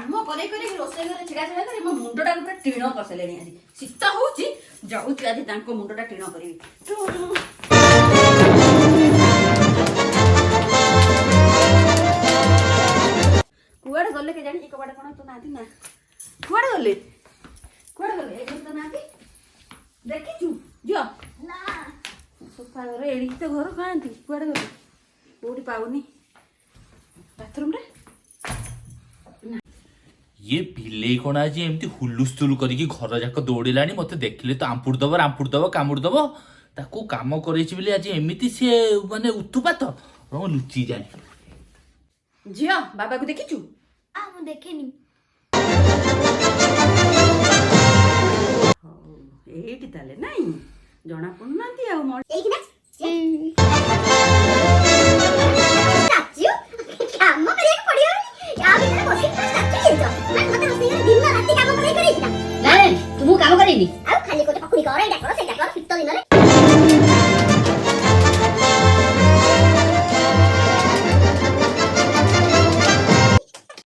କାମ କରି କରି ରୋଷେଇ ଘରେ ଛିଡ଼ା ଛିଡ଼ା କରି ମୋ ମୁଣ୍ଡଟା ପୁରା ଟିଣ କରିସାରିଲେଣି। ଆଜି ଶୀତ ହଉଛି, ଯାଉଛି ଆଜି ତାଙ୍କ ମୁଣ୍ଡଟା ଟିଣ କରିବି। କୁଆଡେ ଗଲେ କେଜାଣି? ଏ କବାଟ କଣ ତ ନାହାନ୍ତି ନା? କୁଆଡେ ଗଲେ? କୁଆଡେ ଗଲେ? ଏ ତ ନାହାନ୍ତି। ଦେଖିଛୁ ଝିଅ? ନା ସଫା ଘର ଏଡ଼ିକି ତ ଘର ଖାଆନ୍ତି। କୁଆଡେ ଗଲେ? କୋଉଠି ପାଉନି। ବାଥରୁମରେ ये बिलेई कौन आज एमती हुलुस्तुलु करिकी घर जाक दौड़िलानी मते देखिले तो आंपुड़ दब कामुड़ दब ताको काम करैछि बिले आज एमिति से माने उत्तुपात रंग लुचि जानी। झियो बाबा को देखिछु? आ मु देखिनी। एठी ताले नाही जणा पडुनांती आ मोर एठी ना चाचू काम करे पड़ियो या भीतर बसी चाचू ये तो मते बसी दिन रात काम करे ना। नहीं तू काम करेनी।